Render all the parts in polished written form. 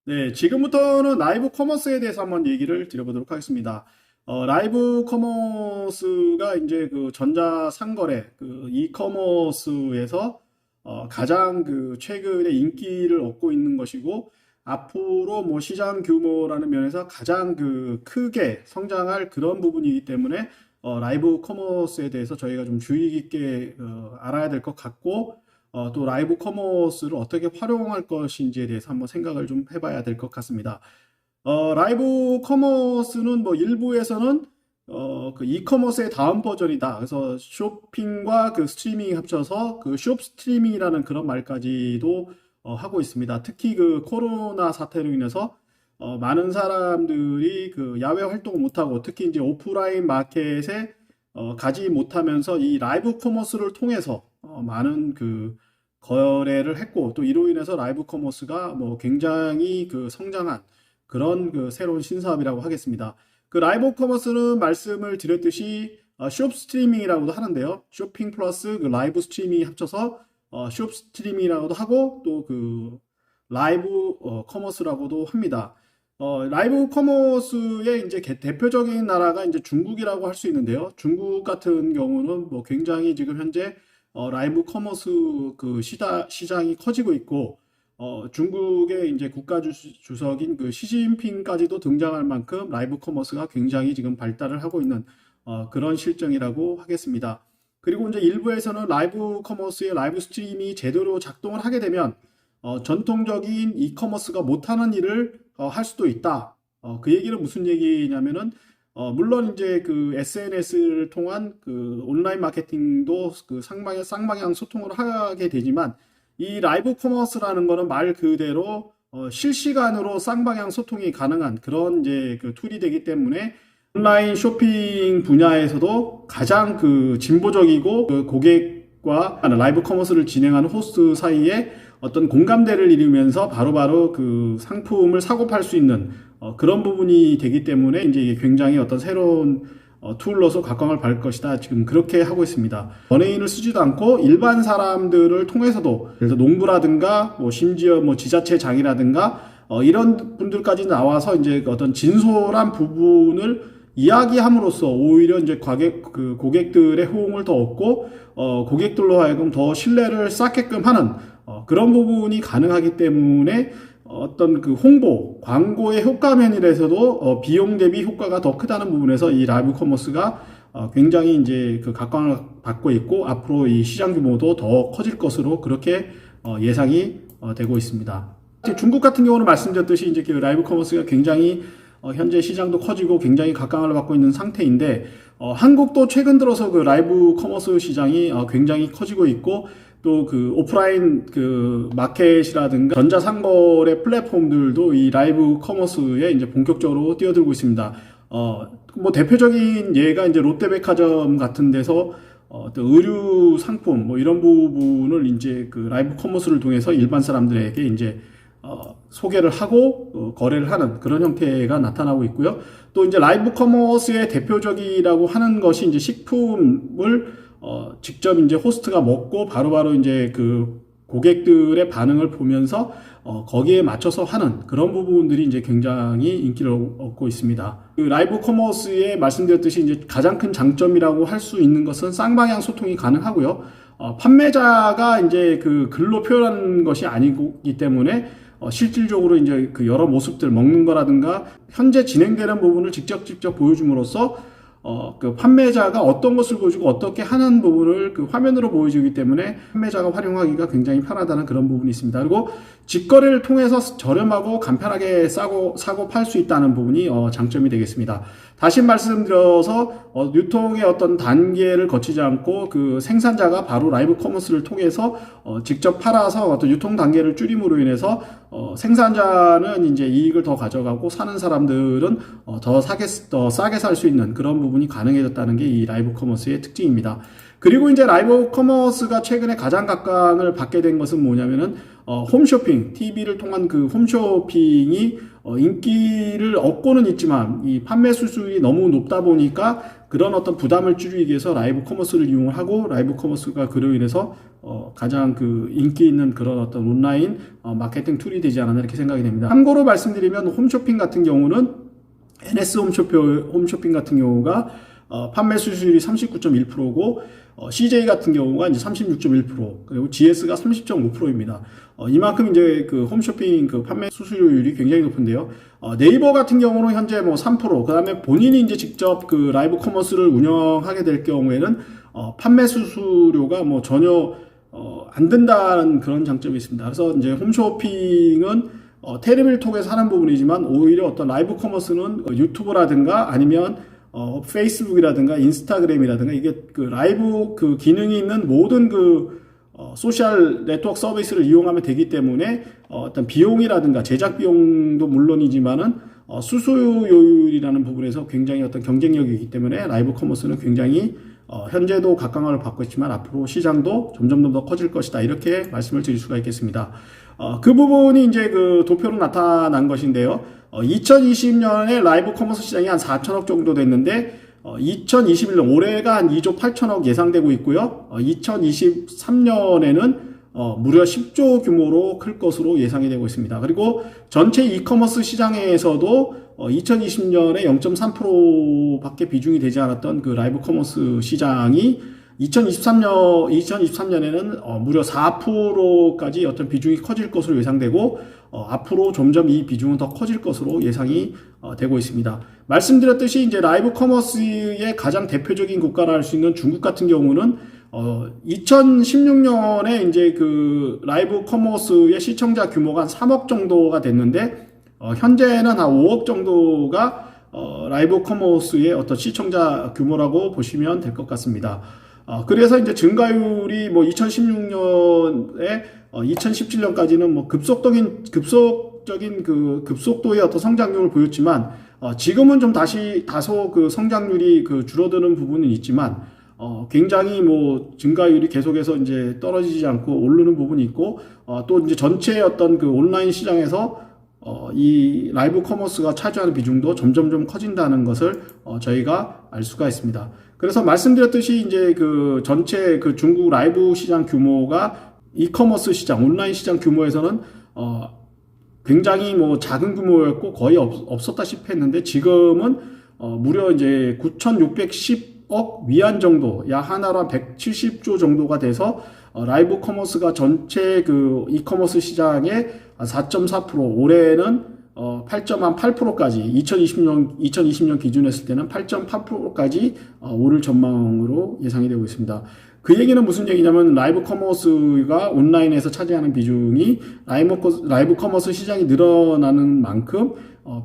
네, 지금부터는 라이브 커머스에 대해서 한번 얘기를 드려보도록 하겠습니다. 라이브 커머스가 이제 그 전자상거래, 그 이커머스에서 가장 그 최근에 인기를 얻고 있는 것이고, 앞으로 뭐 시장 규모라는 면에서 가장 그 크게 성장할 그런 부분이기 때문에 라이브 커머스에 대해서 저희가 좀 주의 깊게 알아야 될 것 같고, 또 라이브 커머스를 어떻게 활용할 것인지에 대해서 한번 생각을 좀 해봐야 될 것 같습니다. 라이브 커머스는 뭐 일부에서는 그 이커머스의 다음 버전이다. 그래서 쇼핑과 그 스트리밍 합쳐서 그 숍 스트리밍이라는 그런 말까지도 하고 있습니다. 특히 그 코로나 사태로 인해서 많은 사람들이 그 야외 활동을 못하고 특히 이제 오프라인 마켓에 가지 못하면서 이 라이브 커머스를 통해서 많은 그 거래를 했고 또 이로 인해서 라이브 커머스가 뭐 굉장히 그 성장한 그런 그 새로운 신사업이라고 하겠습니다. 그 라이브 커머스는 말씀을 드렸듯이 숍 스트리밍이라고도 하는데요. 쇼핑 플러스 그 라이브 스트리밍이 합쳐서 숍 스트리밍이라고도 하고 또 그 라이브 커머스라고도 합니다. 라이브 커머스의 이제 대표적인 나라가 이제 중국이라고 할 수 있는데요. 중국 같은 경우는 뭐 굉장히 지금 현재 라이브 커머스 그 시장이 커지고 있고, 중국의 이제 주석인 그 시진핑까지도 등장할 만큼 라이브 커머스가 굉장히 지금 발달을 하고 있는 그런 실정이라고 하겠습니다. 그리고 이제 일부에서는 라이브 커머스의 라이브 스트림이 제대로 작동을 하게 되면 전통적인 이커머스가 못하는 일을 할 수도 있다. 그 얘기는 무슨 얘기냐면은 물론 이제 그 SNS를 통한 그 온라인 마케팅도 그 쌍방향 소통을 하게 되지만 이 라이브 커머스라는 거는 말 그대로 실시간으로 쌍방향 소통이 가능한 그런 이제 그 툴이 되기 때문에 온라인 쇼핑 분야에서도 가장 그 진보적이고 그 고객과 라이브 커머스를 진행하는 호스트 사이에 어떤 공감대를 이루면서 바로바로 그 상품을 사고 팔 수 있는 그런 부분이 되기 때문에 이제 이게 굉장히 어떤 새로운 툴로서 각광을 받을 것이다. 지금 그렇게 하고 있습니다. 연예인을 쓰지도 않고 일반 사람들을 통해서도 그래서 농부라든가 뭐 심지어 뭐 지자체 장이라든가 이런 분들까지 나와서 이제 어떤 진솔한 부분을 이야기함으로써 오히려 이제 그 고객들의 호응을 더 얻고 고객들로 하여금 더 신뢰를 쌓게끔 하는 그런 부분이 가능하기 때문에 어떤 그 홍보, 광고의 효과 면에서도 비용 대비 효과가 더 크다는 부분에서 이 라이브 커머스가 굉장히 이제 그 각광을 받고 있고 앞으로 이 시장 규모도 더 커질 것으로 그렇게 예상이 되고 있습니다. 중국 같은 경우는 말씀드렸듯이 이제 그 라이브 커머스가 굉장히 현재 시장도 커지고 굉장히 각광을 받고 있는 상태인데 한국도 최근 들어서 그 라이브 커머스 시장이 굉장히 커지고 있고 또 그 오프라인 그 마켓이라든가 전자상거래 플랫폼들도 이 라이브 커머스에 이제 본격적으로 뛰어들고 있습니다. 뭐 대표적인 예가 이제 롯데백화점 같은 데서 또 의류 상품 뭐 이런 부분을 이제 그 라이브 커머스를 통해서 일반 사람들에게 이제 소개를 하고 거래를 하는 그런 형태가 나타나고 있고요. 또 이제 라이브 커머스의 대표적이라고 하는 것이 이제 식품을 직접 이제 호스트가 먹고 바로바로 이제 그 고객들의 반응을 보면서 거기에 맞춰서 하는 그런 부분들이 이제 굉장히 인기를 얻고 있습니다. 그 라이브 커머스에 말씀드렸듯이 이제 가장 큰 장점이라고 할 수 있는 것은 쌍방향 소통이 가능하고요. 판매자가 이제 그 글로 표현한 것이 아니기 때문에 실질적으로 이제 그 여러 모습들 먹는 거라든가 현재 진행되는 부분을 직접 보여줌으로써 그 판매자가 어떤 것을 보여주고 어떻게 하는 부분을 그 화면으로 보여주기 때문에 판매자가 활용하기가 굉장히 편하다는 그런 부분이 있습니다. 그리고 직거래를 통해서 저렴하고 간편하게 사고 팔 수 있다는 부분이 장점이 되겠습니다. 다시 말씀드려서 유통의 어떤 단계를 거치지 않고 그 생산자가 바로 라이브 커머스를 통해서 직접 팔아서 어떤 유통 단계를 줄임으로 인해서 생산자는 이제 이익을 더 가져가고 사는 사람들은 더 싸게 살 수 있는 그런 부분이 가능해졌다는 게 이 라이브 커머스의 특징입니다. 그리고 이제 라이브 커머스가 최근에 가장 각광을 받게 된 것은 뭐냐면은 홈쇼핑, TV를 통한 그 홈쇼핑이 인기를 얻고는 있지만 이 판매 수수율이 너무 높다 보니까 그런 어떤 부담을 줄이기 위해서 라이브 커머스를 이용을 하고, 라이브 커머스가 그로 인해서 가장 그 인기 있는 그런 어떤 온라인 마케팅 툴이 되지 않았나 이렇게 생각이 됩니다. 참고로 말씀드리면 홈쇼핑 같은 경우는 NS 홈쇼핑 같은 경우가 판매 수수율이 39.1%고 CJ 같은 경우가 이제 36.1%, 그리고 GS가 30.5%입니다. 이만큼 이제 그 홈쇼핑 그 판매 수수료율이 굉장히 높은데요. 네이버 같은 경우는 현재 뭐 3%, 그 다음에 본인이 이제 직접 그 라이브 커머스를 운영하게 될 경우에는 판매 수수료가 뭐 전혀 안 든다는 그런 장점이 있습니다. 그래서 이제 홈쇼핑은 테레비를 통해서 하는 부분이지만 오히려 어떤 라이브 커머스는 유튜브라든가 아니면 페이스북이라든가 인스타그램이라든가 이게 그 라이브 그 기능이 있는 모든 그 소셜 네트워크 서비스를 이용하면 되기 때문에 어떤 비용이라든가 제작 비용도 물론이지만은 수수료율이라는 부분에서 굉장히 어떤 경쟁력이 있기 때문에 라이브 커머스는 굉장히 현재도 각광을 받고 있지만 앞으로 시장도 점점 더 커질 것이다, 이렇게 말씀을 드릴 수가 있겠습니다. 그 부분이 이제 그 도표로 나타난 것인데요. 2020년에 라이브 커머스 시장이 한 4천억 정도 됐는데 2021년 올해가 한 2조 8천억 예상되고 있고요. 2023년에는 무려 10조 규모로 클 것으로 예상이 되고 있습니다. 그리고 전체 이커머스 시장에서도 2020년에 0.3%밖에 비중이 되지 않았던 그 라이브 커머스 시장이 2023년에는 무려 4%까지 어떤 비중이 커질 것으로 예상되고 앞으로 점점 이 비중은 더 커질 것으로 예상이 되고 있습니다. 말씀드렸듯이 이제 라이브 커머스의 가장 대표적인 국가라 할 수 있는 중국 같은 경우는 2016년에 이제 그 라이브 커머스의 시청자 규모가 한 3억 정도가 됐는데 현재는 한 5억 정도가 라이브 커머스의 어떤 시청자 규모라고 보시면 될 것 같습니다. 그래서 이제 증가율이 뭐 2016년에 2017년까지는 뭐 급속적인 그 급속도의 어떤 성장률을 보였지만 지금은 좀 다소 그 성장률이 그 줄어드는 부분은 있지만 굉장히 뭐 증가율이 계속해서 이제 떨어지지 않고 오르는 부분이 있고 또 이제 전체 어떤 그 온라인 시장에서 이 라이브 커머스가 차지하는 비중도 점점 좀 커진다는 것을 저희가 알 수가 있습니다. 그래서 말씀드렸듯이 이제 그 전체 그 중국 라이브 시장 규모가 이커머스 시장, 온라인 시장 규모에서는 굉장히 뭐 작은 규모였고 거의 없었다시피 했는데 지금은 무려 이제 9,610억 위안 정도, 약 하나로 한 170조 정도가 돼서 라이브 커머스가 전체 그 이커머스 시장의 4.4%, 올해는 8.8%까지 2020년 기준했을 때는 8.8%까지 오를 전망으로 예상이 되고 있습니다. 그 얘기는 무슨 얘기냐면 라이브 커머스가 온라인에서 차지하는 비중이 라이브 커머스 시장이 늘어나는 만큼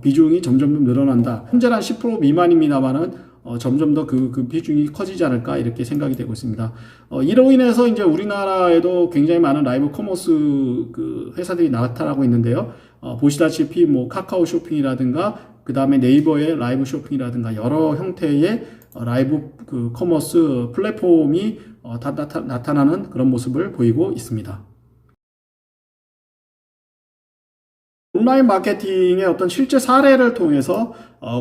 비중이 점점 늘어난다. 현재는 한 10% 미만입니다만은 점점 더 그 비중이 커지지 않을까 이렇게 생각이 되고 있습니다. 이로 인해서 이제 우리나라에도 굉장히 많은 라이브 커머스 그 회사들이 나타나고 있는데요. 보시다시피 뭐 카카오 쇼핑이라든가 그 다음에 네이버의 라이브 쇼핑이라든가 여러 형태의 라이브 그 커머스 플랫폼이 나타나는 그런 모습을 보이고 있습니다. 온라인 마케팅의 어떤 실제 사례를 통해서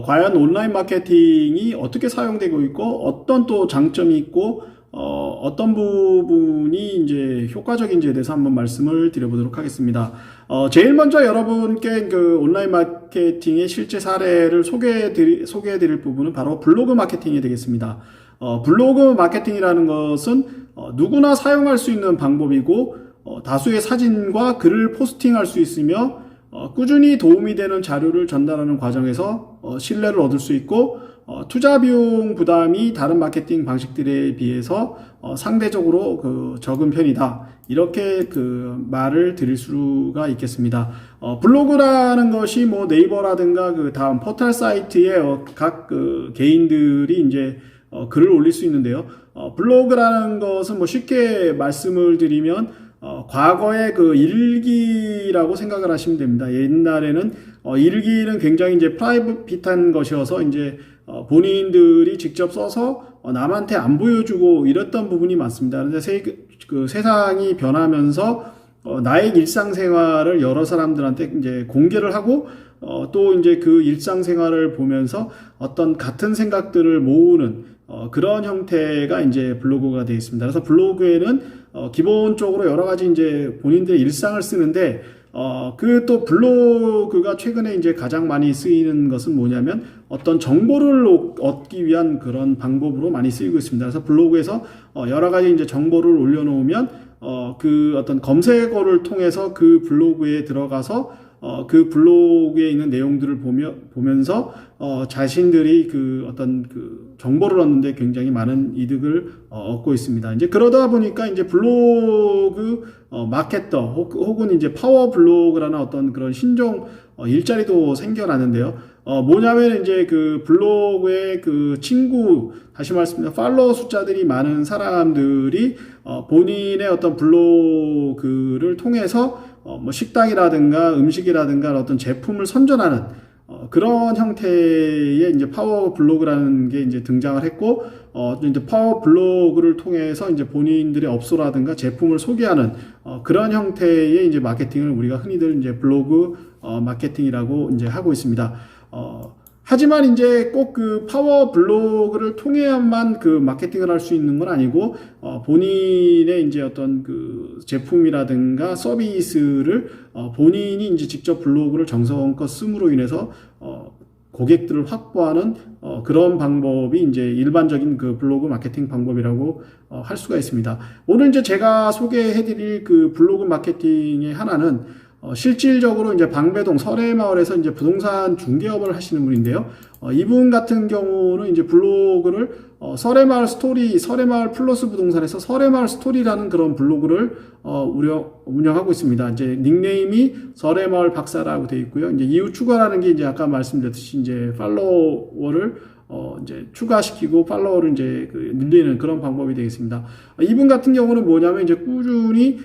과연 온라인 마케팅이 어떻게 사용되고 있고 어떤 또 장점이 있고 어떤 부분이 이제 효과적인지에 대해서 한번 말씀을 드려보도록 하겠습니다. 제일 먼저 여러분께 그 온라인 마케팅의 실제 사례를 소개해 드릴 부분은 바로 블로그 마케팅이 되겠습니다. 블로그 마케팅이라는 것은 누구나 사용할 수 있는 방법이고 다수의 사진과 글을 포스팅할 수 있으며 꾸준히 도움이 되는 자료를 전달하는 과정에서 신뢰를 얻을 수 있고 투자 비용 부담이 다른 마케팅 방식들에 비해서 상대적으로 그 적은 편이다, 이렇게 그 말을 드릴 수가 있겠습니다. 블로그라는 것이 뭐 네이버라든가 그 다음 포털 사이트에 각 그 개인들이 이제 글을 올릴 수 있는데요. 블로그라는 것은 뭐 쉽게 말씀을 드리면 과거의 그 일기라고 생각을 하시면 됩니다. 옛날에는 일기는 굉장히 이제 프라이빗한 것이어서 이제 본인들이 직접 써서 남한테 안 보여주고 이랬던 부분이 많습니다. 그런데 그 세상이 변하면서 나의 일상생활을 여러 사람들한테 이제 공개를 하고 또 이제 그 일상생활을 보면서 어떤 같은 생각들을 모으는 그런 형태가 이제 블로그가 되어 있습니다. 그래서 블로그에는 기본적으로 여러 가지 이제 본인들의 일상을 쓰는데 그 또 블로그가 최근에 이제 가장 많이 쓰이는 것은 뭐냐면 어떤 정보를 얻기 위한 그런 방법으로 많이 쓰이고 있습니다. 그래서 블로그에서 여러 가지 이제 정보를 올려놓으면 그 어떤 검색어를 통해서 그 블로그에 들어가서 그 블로그에 있는 내용들을 보면서 자신들이 그 어떤 그 정보를 얻는데 굉장히 많은 이득을 얻고 있습니다. 이제 그러다 보니까 이제 블로그 마케터 혹은 이제 파워 블로그라는 어떤 그런 신종 일자리도 생겨나는데요. 뭐냐면 이제 그 블로그의 그 친구, 다시 말씀드리면 팔로워 숫자들이 많은 사람들이 본인의 어떤 블로그를 통해서 뭐 식당이라든가 음식이라든가 어떤 제품을 선전하는 그런 형태의 이제 파워 블로그라는 게 이제 등장을 했고, 이제 파워 블로그를 통해서 이제 본인들의 업소라든가 제품을 소개하는 그런 형태의 이제 마케팅을 우리가 흔히들 이제 블로그 마케팅이라고 이제 하고 있습니다. 하지만 이제 꼭 그 파워 블로그를 통해야만 그 마케팅을 할 수 있는 건 아니고, 본인의 이제 어떤 그 제품이라든가 서비스를 본인이 이제 직접 블로그를 정성껏 씀으로 인해서 고객들을 확보하는 그런 방법이 이제 일반적인 그 블로그 마케팅 방법이라고 할 수가 있습니다. 오늘 이제 제가 소개해드릴 그 블로그 마케팅의 하나는 실질적으로 이제 방배동 설해마을에서 이제 부동산 중개업을 하시는 분인데요. 이분 같은 경우는 이제 블로그를 설해마을 스토리, 설해마을 플러스 부동산에서 설해마을 스토리라는 그런 블로그를 운영하고 있습니다. 이제 닉네임이 설해마을 박사라고 되어 있고요. 이제 이후 추가라는 게 이제 아까 말씀드렸듯이 이제 팔로워를 이제 추가시키고 팔로워를 이제 늘리는 그런 방법이 되겠습니다. 이분 같은 경우는 뭐냐면 이제 꾸준히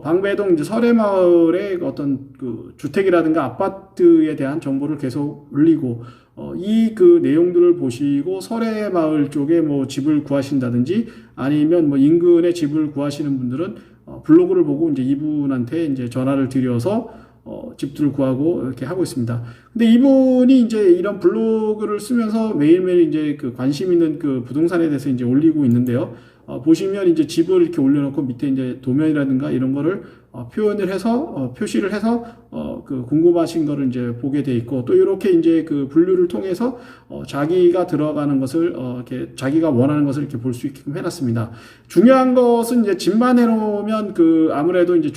방배동 이제 설해마을의 어떤 그 주택이라든가 아파트에 대한 정보를 계속 올리고 이 그 내용들을 보시고 설해마을 쪽에 뭐 집을 구하신다든지 아니면 뭐 인근에 집을 구하시는 분들은 블로그를 보고 이제 이분한테 이제 전화를 드려서 집들을 구하고 이렇게 하고 있습니다. 근데 이분이 이제 이런 블로그를 쓰면서 매일매일 이제 그 관심 있는 그 부동산에 대해서 이제 올리고 있는데요. 보시면 이제 집을 이렇게 올려놓고 밑에 이제 도면이라든가 이런 거를 표현을 해서 표시를 해서 그 궁금하신 거를 이제 보게 돼 있고, 또 이렇게 이제 그 분류를 통해서 자기가 들어가는 것을 이렇게 자기가 원하는 것을 이렇게 볼 수 있게끔 해놨습니다. 중요한 것은 이제 집만 해놓으면 그 아무래도 이제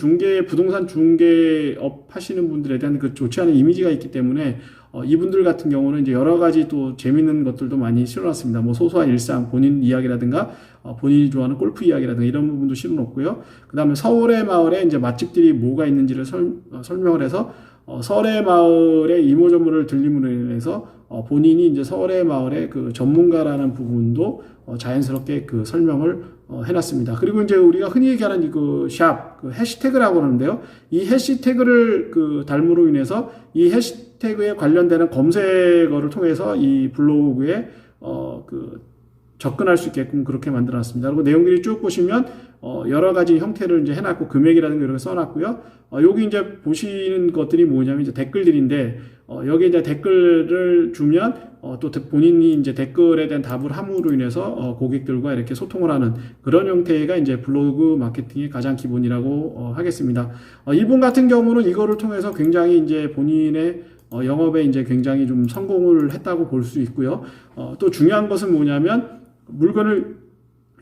부동산 중개업 하시는 분들에 대한 그 좋지 않은 이미지가 있기 때문에 이분들 같은 경우는 이제 여러 가지 또 재밌는 것들도 많이 실어놨습니다. 뭐 소소한 일상, 본인 이야기라든가 본인이 좋아하는 골프 이야기라든가 이런 부분도 실어놓고요. 그 다음에 서울의 마을에 이제 맛집들이 뭐가 있는지를 설명을 해서 서울의 마을의 이모저모를 들림으로 인해서 본인이 이제 서울의 마을의 그 전문가라는 부분도 자연스럽게 그 설명을 해놨습니다. 그리고 이제 우리가 흔히 얘기하는 그 샵, 그 해시태그라고 하는데요. 이 해시태그를 그 달므로 인해서 이 해시태그에 관련되는 검색어를 통해서 이 블로그에 그 접근할 수 있게끔 그렇게 만들어놨습니다. 그리고 내용들이 쭉 보시면 여러 가지 형태를 이제 해놨고 금액이라든가 이런 거 써놨고요. 여기 이제 보시는 것들이 뭐냐면 이제 댓글들인데 여기 이제 댓글을 주면 또 본인이 이제 댓글에 대한 답을 함으로 인해서 고객들과 이렇게 소통을 하는 그런 형태가 이제 블로그 마케팅의 가장 기본이라고 하겠습니다. 이분 같은 경우는 이거를 통해서 굉장히 이제 본인의 영업에 이제 굉장히 좀 성공을 했다고 볼 수 있고요. 또 중요한 것은 뭐냐면 물건을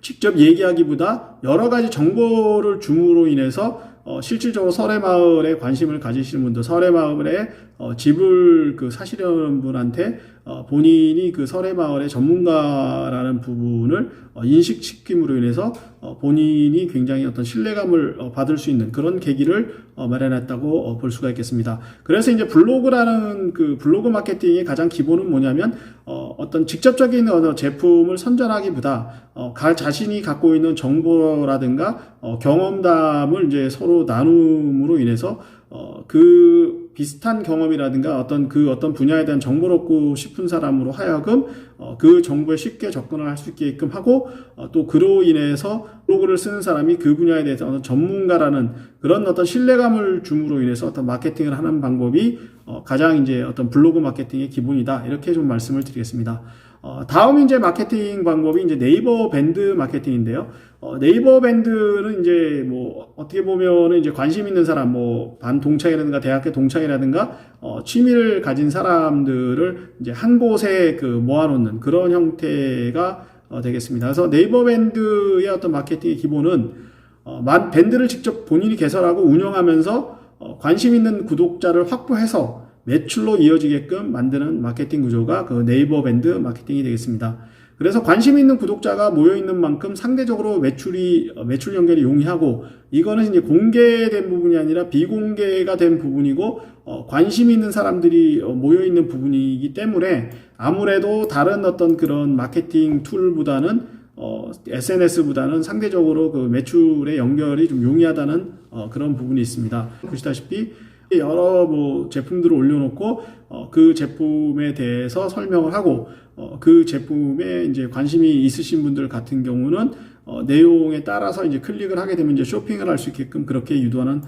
직접 얘기하기보다 여러 가지 정보를 줌으로 인해서 실질적으로 설해마을에 관심을 가지시는 분들, 설해마을에 집을 그 사시려는 분한테 본인이 그 설해마을의 전문가라는 부분을 인식시킴으로 인해서 본인이 굉장히 어떤 신뢰감을 받을 수 있는 그런 계기를 마련했다고 볼 수가 있겠습니다. 그래서 이제 블로그라는 그 블로그 마케팅의 가장 기본은 뭐냐면 어떤 직접적인 제품을 선전하기보다 자신이 갖고 있는 정보라든가 경험담을 이제 서로 나눔으로 인해서 그 비슷한 경험이라든가 어떤 분야에 대한 정보를 얻고 싶은 사람으로 하여금 그 정보에 쉽게 접근을 할 수 있게끔 하고 또 그로 인해서 블로그를 쓰는 사람이 그 분야에 대해서 어떤 전문가라는 그런 어떤 신뢰감을 줌으로 인해서 어떤 마케팅을 하는 방법이 가장 이제 어떤 블로그 마케팅의 기본이다. 이렇게 좀 말씀을 드리겠습니다. 다음 이제 마케팅 방법이 이제 네이버 밴드 마케팅인데요. 네이버 밴드는 이제 뭐 어떻게 보면은 이제 관심 있는 사람, 뭐 반 동창이라든가 대학교 동창이라든가 취미를 가진 사람들을 이제 한 곳에 그 모아놓는 그런 형태가 되겠습니다. 그래서 네이버 밴드의 어떤 마케팅의 기본은 밴드를 직접 본인이 개설하고 운영하면서 관심 있는 구독자를 확보해서 매출로 이어지게끔 만드는 마케팅 구조가 그 네이버 밴드 마케팅이 되겠습니다. 그래서 관심 있는 구독자가 모여 있는 만큼 상대적으로 매출 연결이 용이하고, 이거는 이제 공개된 부분이 아니라 비공개가 된 부분이고 관심 있는 사람들이 모여 있는 부분이기 때문에 아무래도 다른 어떤 그런 마케팅 툴보다는 SNS보다는 상대적으로 그 매출의 연결이 좀 용이하다는 그런 부분이 있습니다. 보시다시피 여러 뭐 제품들을 올려놓고 그 제품에 대해서 설명을 하고 그 제품에 이제 관심이 있으신 분들 같은 경우는 내용에 따라서 이제 클릭을 하게 되면 이제 쇼핑을 할 수 있게끔 그렇게 유도하는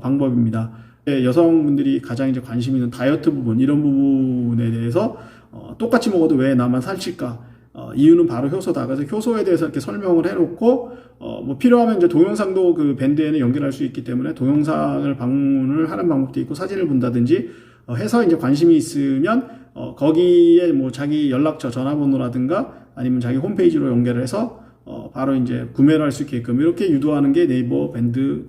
방법입니다. 여성분들이 가장 이제 관심 있는 다이어트 부분, 이런 부분에 대해서 똑같이 먹어도 왜 나만 살찔까? 이유는 바로 효소다. 그래서 효소에 대해서 이렇게 설명을 해놓고 뭐 필요하면 이제 동영상도 그 밴드에는 연결할 수 있기 때문에 동영상을 방문을 하는 방법도 있고, 사진을 본다든지 해서 이제 관심이 있으면 거기에 뭐 자기 연락처, 전화번호라든가 아니면 자기 홈페이지로 연결을 해서 바로 이제 구매를 할 수 있게끔 이렇게 유도하는 게 네이버 밴드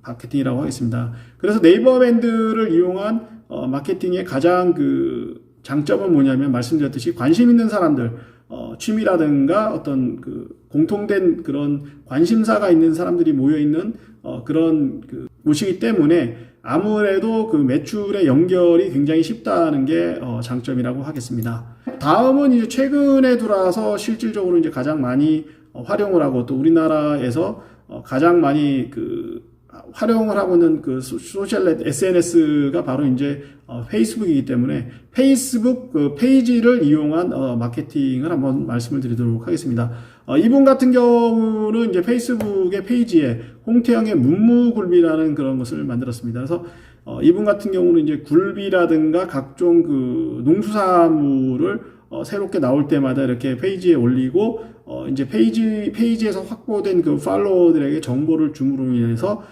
마케팅이라고 하겠습니다. 그래서 네이버 밴드를 이용한 마케팅의 가장 그 장점은 뭐냐면, 말씀드렸듯이 관심 있는 사람들, 취미라든가 어떤 그 공통된 그런 관심사가 있는 사람들이 모여 있는 그런 그 곳이기 때문에 아무래도 그 매출의 연결이 굉장히 쉽다는 게 장점이라고 하겠습니다. 다음은 이제 최근에 들어와서 실질적으로 이제 가장 많이 활용을 하고 또 우리나라에서 가장 많이 그 활용을 하고 있는 그 소셜 SNS가 바로 이제 페이스북이기 때문에 페이스북 그 페이지를 이용한 마케팅을 한번 말씀을 드리도록 하겠습니다. 이분 같은 경우는 이제 페이스북의 페이지에 홍태영의 문무굴비라는 그런 것을 만들었습니다. 그래서 이분 같은 경우는 이제 굴비라든가 각종 그 농수산물을 새롭게 나올 때마다 이렇게 페이지에 올리고 이제 페이지에서 확보된 그 팔로워들에게 정보를 줌으로 인해서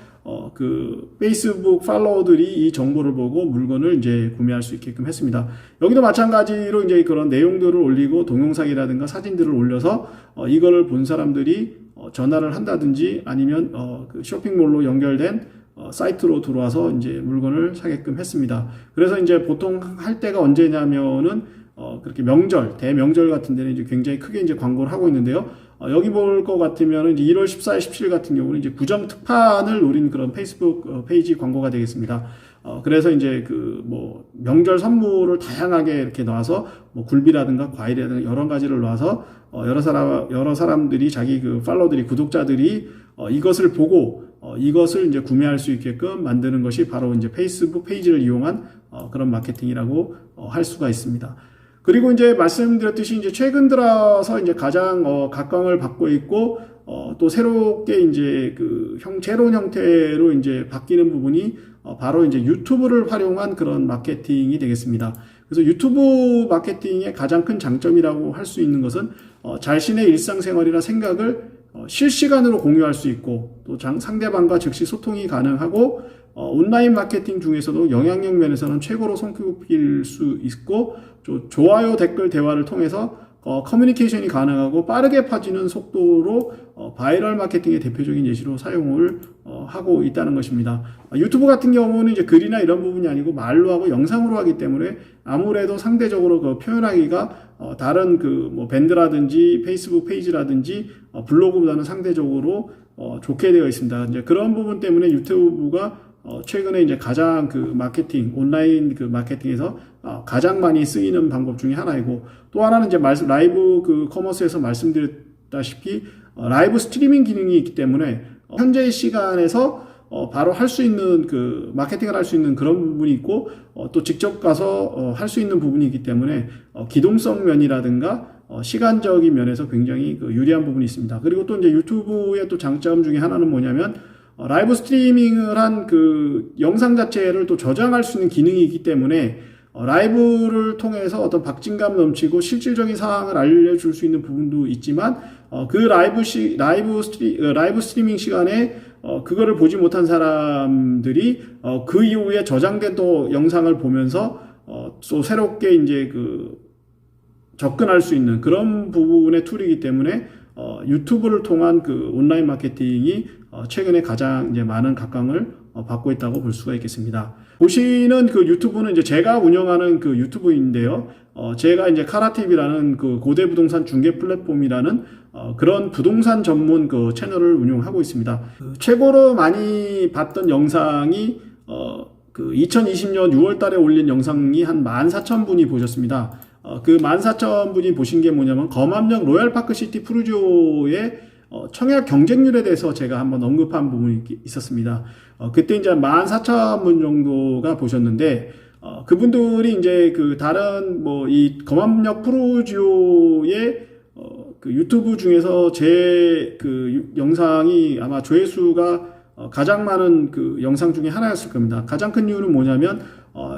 그 페이스북 팔로워들이 이 정보를 보고 물건을 이제 구매할 수 있게끔 했습니다. 여기도 마찬가지로 이제 그런 내용들을 올리고 동영상이라든가 사진들을 올려서 이거를 본 사람들이 전화를 한다든지 아니면 그 쇼핑몰로 연결된 사이트로 들어와서 이제 물건을 사게끔 했습니다. 그래서 이제 보통 할 때가 언제냐면은 그렇게 명절, 대명절 같은 데는 이제 굉장히 크게 이제 광고를 하고 있는데요. 여기 볼 것 같으면 이제 1월 14일, 17일 같은 경우는 이제 구정 특판을 노린 그런 페이스북 페이지 광고가 되겠습니다. 그래서 이제 그 뭐 명절 선물을 다양하게 이렇게 놔서 뭐 굴비라든가 과일이라든가 여러 가지를 놔서 여러 사람들이 자기 그 팔로워들이 구독자들이 이것을 보고 이것을 이제 구매할 수 있게끔 만드는 것이 바로 이제 페이스북 페이지를 이용한 그런 마케팅이라고 할 수가 있습니다. 그리고 이제 말씀드렸듯이 이제 최근 들어서 이제 가장 각광을 받고 있고 또 새롭게 이제 그 새로운 형태로 이제 바뀌는 부분이 바로 이제 유튜브를 활용한 그런 마케팅이 되겠습니다. 그래서 유튜브 마케팅의 가장 큰 장점이라고 할 수 있는 것은 자신의 일상생활이나 생각을 실시간으로 공유할 수 있고 또 상대방과 즉시 소통이 가능하고 온라인 마케팅 중에서도 영향력 면에서는 최고로 손꼽힐 수 있고 좋아요 댓글 대화를 통해서 커뮤니케이션이 가능하고 빠르게 퍼지는 속도로 바이럴 마케팅의 대표적인 예시로 사용을 하고 있다는 것입니다. 유튜브 같은 경우는 이제 글이나 이런 부분이 아니고 말로 하고 영상으로 하기 때문에 아무래도 상대적으로 그 표현하기가 다른 그 뭐 밴드라든지 페이스북 페이지라든지 블로그보다는 상대적으로 좋게 되어 있습니다. 이제 그런 부분 때문에 유튜브가 최근에 이제 가장 그 마케팅, 온라인 그 마케팅에서 가장 많이 쓰이는 방법 중에 하나이고, 또 하나는 이제 라이브 그 커머스에서 말씀드렸다시피 라이브 스트리밍 기능이 있기 때문에 현재 시간에서 바로 할 수 있는 그 마케팅을 할 수 있는 그런 부분이 있고 또 직접 가서 할 수 있는 부분이 있기 때문에 기동성 면이라든가 시간적인 면에서 굉장히 그 유리한 부분이 있습니다. 그리고 또 이제 유튜브의 또 장점 중에 하나는 뭐냐면 라이브 스트리밍을 한 그 영상 자체를 또 저장할 수 있는 기능이 있기 때문에 라이브를 통해서 어떤 박진감 넘치고 실질적인 상황을 알려줄 수 있는 부분도 있지만 그 라이브 스트리밍 시간에 그거를 보지 못한 사람들이 그 이후에 저장된 또 영상을 보면서 또 새롭게 이제 그 접근할 수 있는 그런 부분의 툴이기 때문에 유튜브를 통한 그 온라인 마케팅이 최근에 가장 이제 많은 각광을 받고 있다고 볼 수가 있겠습니다. 보시는 그 유튜브는 이제 제가 운영하는 그 유튜브인데요. 제가 이제 카라TV라는 그 고대 부동산 중개 플랫폼이라는 그런 부동산 전문 그 채널을 운영하고 있습니다. 최고로 많이 봤던 영상이 그 2020년 6월 달에 올린 영상이 한 14,000분이 보셨습니다. 그 14,000분이 보신 게 뭐냐면 검암역 로얄파크시티 푸르지오의 청약 경쟁률에 대해서 제가 한번 언급한 부분이 있었습니다. 그때 이제 14,000분 정도가 보셨는데, 그분들이 이제 그 다른 뭐 이 검암역 푸르지오의 그 유튜브 중에서 제 그 영상이 아마 조회수가 가장 많은 그 영상 중에 하나였을 겁니다. 가장 큰 이유는 뭐냐면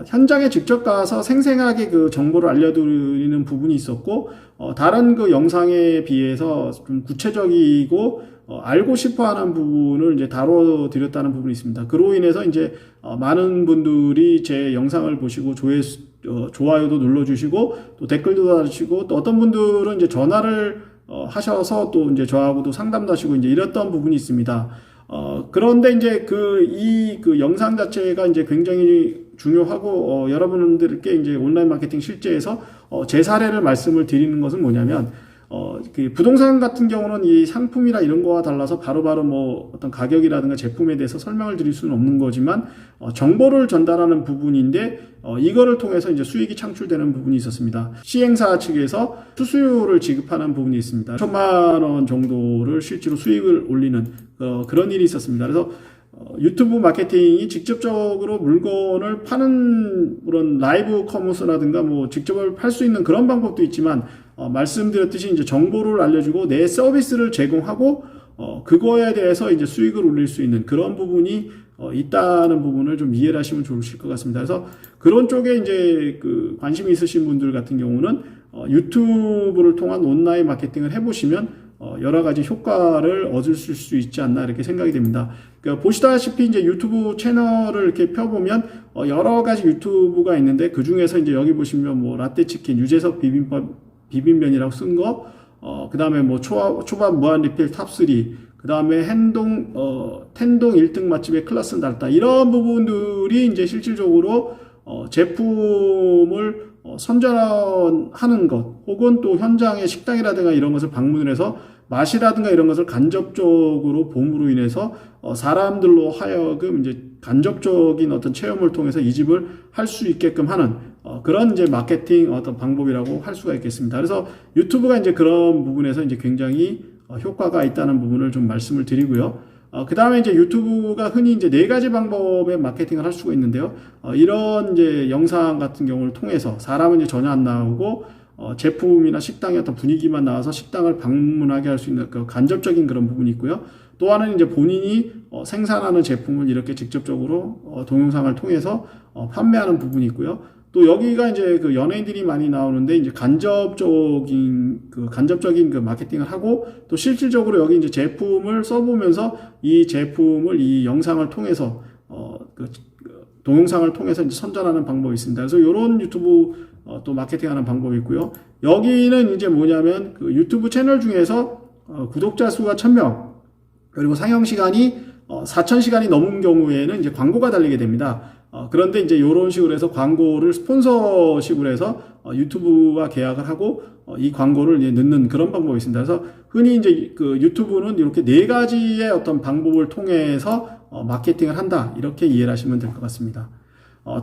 현장에 직접 가서 생생하게 그 정보를 알려드리는 부분이 있었고 다른 그 영상에 비해서 좀 구체적이고 알고 싶어하는 부분을 이제 다뤄드렸다는 부분이 있습니다. 그로 인해서 이제 많은 분들이 제 영상을 보시고 좋아요도 눌러주시고 또 댓글도 달으시고 또 어떤 분들은 이제 전화를 하셔서 또 이제 저하고도 상담도 하시고 이제 이랬던 부분이 있습니다. 그런데 이제 그 영상 자체가 이제 굉장히 중요하고, 여러분들께 이제 온라인 마케팅 실제에서, 제 사례를 말씀을 드리는 것은 뭐냐면, 그 부동산 같은 경우는 이 상품이나 이런 거와 달라서 바로바로 뭐 어떤 가격이라든가 제품에 대해서 설명을 드릴 수는 없는 거지만, 정보를 전달하는 부분인데, 이거를 통해서 이제 수익이 창출되는 부분이 있었습니다. 시행사 측에서 수수료를 지급하는 부분이 있습니다. 1,000만 원 정도를 실제로 수익을 올리는 그런 일이 있었습니다. 그래서 유튜브 마케팅이 직접적으로 물건을 파는 그런 라이브 커머스라든가 뭐 직접 팔 수 있는 그런 방법도 있지만 말씀드렸듯이 이제 정보를 알려주고 내 서비스를 제공하고 그거에 대해서 이제 수익을 올릴 수 있는 그런 부분이 있다는 부분을 좀 이해를 하시면 좋으실 것 같습니다. 그래서 그런 쪽에 이제 그 관심이 있으신 분들 같은 경우는 유튜브를 통한 온라인 마케팅을 해보시면 여러 가지 효과를 얻을 수 있지 않나 이렇게 생각이 됩니다. 그러니까 보시다시피 이제 유튜브 채널을 이렇게 펴보면 여러 가지 유튜브가 있는데 그 중에서 이제 여기 보시면 뭐 라떼치킨, 유재석 비빔면이라고 쓴 거, 그 다음에 뭐 초밥 무한 리필 탑3, 그 다음에 텐동 1등 맛집의 클라스 달다 이런 부분들이 이제 실질적으로 제품을 선전하는 것 혹은 또 현장의 식당이라든가 이런 것을 방문해서 맛이라든가 이런 것을 간접적으로 봄으로 인해서 사람들로 하여금 이제 간접적인 어떤 체험을 통해서 이집을 할 수 있게끔 하는 그런 이제 마케팅 어떤 방법이라고 할 수가 있겠습니다. 그래서 유튜브가 이제 그런 부분에서 이제 굉장히 효과가 있다는 부분을 좀 말씀을 드리고요. 그 다음에 이제 유튜브가 흔히 이제 4가지 방법의 마케팅을 할 수가 있는데요. 이런 이제 영상 같은 경우를 통해서 사람은 이제 전혀 안 나오고 제품이나 식당의 어떤 분위기만 나와서 식당을 방문하게 할 수 있는 그 간접적인 그런 부분이 있고요. 또 하나는 이제 본인이 생산하는 제품을 이렇게 직접적으로 동영상을 통해서 판매하는 부분이 있고요. 또 여기가 이제 그 연예인들이 많이 나오는데 이제 간접적인 그 마케팅을 하고 또 실질적으로 여기 이제 제품을 써보면서 이 제품을 이 영상을 통해서 동영상을 통해서 이제 선전하는 방법이 있습니다. 그래서 이런 유튜브 또 마케팅하는 방법이 있고요. 여기는 이제 뭐냐면 그 유튜브 채널 중에서 구독자 수가 1,000명 그리고 상영 시간이 4,000시간이 넘은 경우에는 이제 광고가 달리게 됩니다. 그런데 이제 이런 식으로 해서 광고를 스폰서식으로 해서 유튜브와 계약을 하고 이 광고를 이제 넣는 그런 방법이 있습니다. 그래서 흔히 이제 그 유튜브는 이렇게 4가지의 어떤 방법을 통해서 마케팅을 한다 이렇게 이해를 하시면 될 것 같습니다.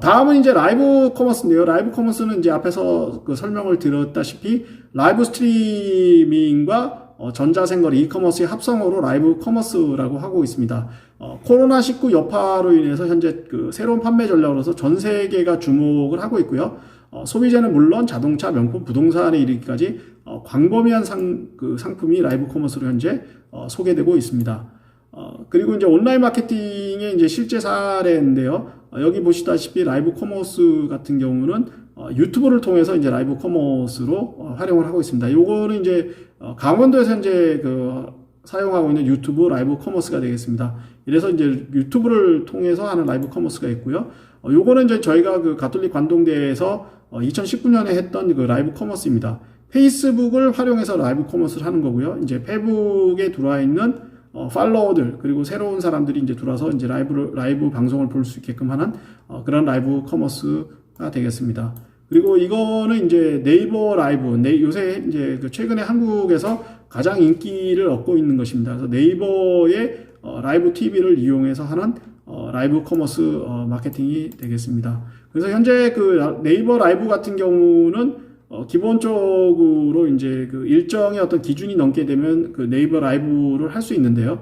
다음은 이제 라이브 커머스인데요. 라이브 커머스는 이제 앞에서 그 설명을 드렸다시피 라이브 스트리밍과 전자생거래 이커머스의 합성어로 라이브 커머스라고 하고 있습니다. 코로나19 여파로 인해서 현재 그 새로운 판매 전략으로서 전 세계가 주목을 하고 있고요. 소비자는 물론 자동차, 명품, 부동산에 이르기까지 광범위한 상품이 라이브 커머스로 현재 소개되고 있습니다. 그리고 이제 온라인 마케팅의 이제 실제 사례인데요. 여기 보시다시피 라이브 커머스 같은 경우는 유튜브를 통해서 이제 라이브 커머스로 활용을 하고 있습니다. 요거는 이제 강원도에서 현재 사용하고 있는 유튜브 라이브 커머스가 되겠습니다. 이래서 이제 유튜브를 통해서 하는 라이브 커머스가 있고요. 요거는 이제 저희가 가톨릭 관동대에서 2019년에 했던 그 라이브 커머스입니다. 페이스북을 활용해서 라이브 커머스를 하는 거고요. 이제 페북에 들어와 있는 팔로워들 그리고 새로운 사람들이 이제 들어와서 이제 라이브 방송을 볼 수 있게끔 하는 그런 라이브 커머스가 되겠습니다. 그리고 이거는 이제 네이버 라이브, 요새 이제 최근에 한국에서 가장 인기를 얻고 있는 것입니다. 그래서 네이버의 라이브 TV를 이용해서 하는 라이브 커머스 마케팅이 되겠습니다. 그래서 현재 네이버 라이브 같은 경우는 기본적으로 이제 일정의 어떤 기준이 넘게 되면 네이버 라이브를 할 수 있는데요.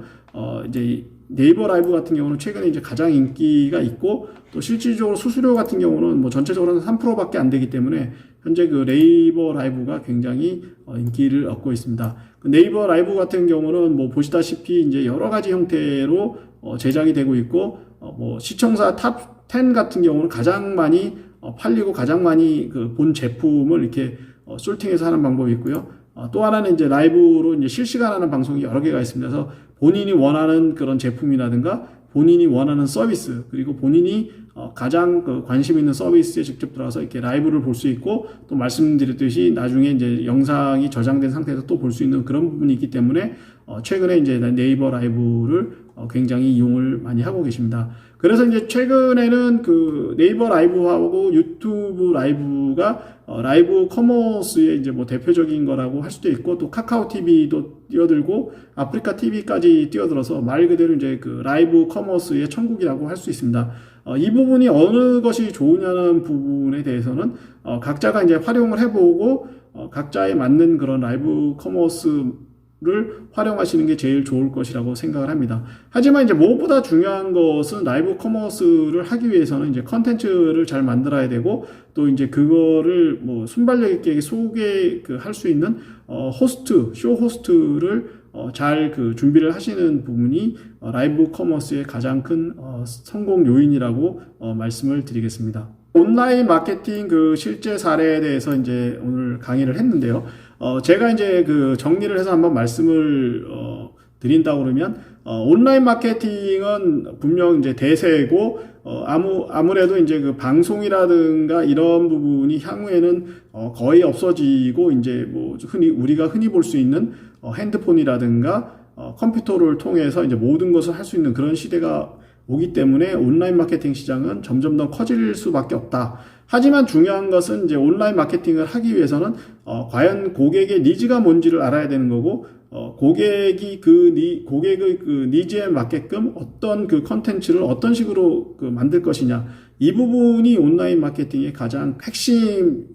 이제 네이버 라이브 같은 경우는 최근에 이제 가장 인기가 있고 또 실질적으로 수수료 같은 경우는 뭐 전체적으로는 3%밖에 안 되기 때문에 현재 네이버 라이브가 굉장히 인기를 얻고 있습니다. 네이버 라이브 같은 경우는 뭐 보시다시피 이제 여러 가지 형태로 제작이 되고 있고 뭐 시청자 탑 10 같은 경우는 가장 많이 팔리고 가장 많이 본 제품을 이렇게 솔팅해서 하는 방법이 있고요. 또 하나는 이제 라이브로 이제 실시간 하는 방송이 여러 개가 있습니다. 그래서 본인이 원하는 그런 제품이라든가 본인이 원하는 서비스 그리고 본인이 가장 관심 있는 서비스에 직접 들어가서 이렇게 라이브를 볼 수 있고 또 말씀드렸듯이 나중에 이제 영상이 저장된 상태에서 또 볼 수 있는 그런 부분이 있기 때문에 최근에 이제 네이버 라이브를 굉장히 이용을 많이 하고 계십니다. 그래서 이제 최근에는 네이버 라이브하고 유튜브 라이브가 라이브 커머스의 이제 뭐 대표적인 거라고 할 수도 있고 또 카카오 TV도 뛰어들고 아프리카 TV까지 뛰어들어서 말 그대로 이제 라이브 커머스의 천국이라고 할 수 있습니다. 이 부분이 어느 것이 좋으냐는 부분에 대해서는 각자가 이제 활용을 해보고 각자에 맞는 그런 라이브 커머스를 활용하시는 게 제일 좋을 것이라고 생각을 합니다. 하지만 이제 무엇보다 중요한 것은 라이브 커머스를 하기 위해서는 이제 컨텐츠를 잘 만들어야 되고 또 이제 그거를 뭐 순발력 있게 소개할 수 있는 쇼 호스트를 잘 준비를 하시는 부분이 라이브 커머스의 가장 큰 성공 요인이라고 말씀을 드리겠습니다. 온라인 마케팅 실제 사례에 대해서 이제 오늘 강의를 했는데요. 제가 이제 정리를 해서 한번 말씀을 드린다고 그러면 온라인 마케팅은 분명 이제 대세고 아무래도 이제 방송이라든가 이런 부분이 향후에는 거의 없어지고 이제 뭐 우리가 흔히 볼 수 있는 핸드폰이라든가 컴퓨터를 통해서 이제 모든 것을 할 수 있는 그런 시대가 오기 때문에 온라인 마케팅 시장은 점점 더 커질 수밖에 없다. 하지만 중요한 것은 이제 온라인 마케팅을 하기 위해서는 과연 고객의 니즈가 뭔지를 알아야 되는 거고 고객의 니즈에 맞게끔 어떤 컨텐츠를 어떤 식으로 만들 것이냐 이 부분이 온라인 마케팅의 가장 핵심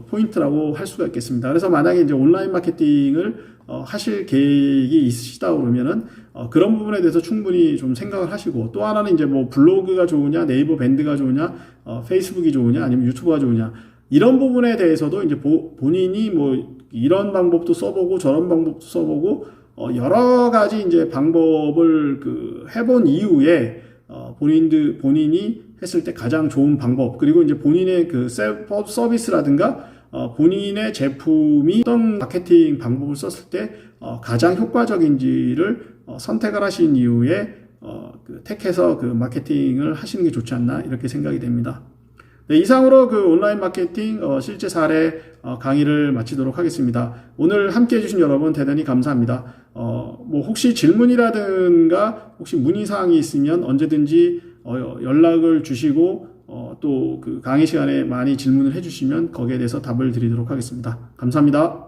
포인트라고 할 수가 있겠습니다. 그래서 만약에 이제 온라인 마케팅을 하실 계획이 있으시다 그러면은 그런 부분에 대해서 충분히 좀 생각을 하시고 또 하나는 이제 뭐 블로그가 좋으냐 네이버 밴드가 좋으냐 페이스북이 좋으냐 아니면 유튜브가 좋으냐 이런 부분에 대해서도 이제 본인이 뭐 이런 방법도 써보고 저런 방법도 써보고 여러 가지 이제 방법을 해본 이후에 본인이 했을 때 가장 좋은 방법 그리고 이제 본인의 서비스라든가 본인의 제품이 어떤 마케팅 방법을 썼을 때 가장 효과적인지를 선택을 하신 이후에 택해서 마케팅을 하시는 게 좋지 않나 이렇게 생각이 됩니다. 네, 이상으로 온라인 마케팅 실제 사례 강의를 마치도록 하겠습니다. 오늘 함께 해주신 여러분 대단히 감사합니다. 뭐 혹시 질문이라든가 혹시 문의사항이 있으면 언제든지 연락을 주시고 또 강의 시간에 많이 질문을 해주시면 거기에 대해서 답을 드리도록 하겠습니다. 감사합니다.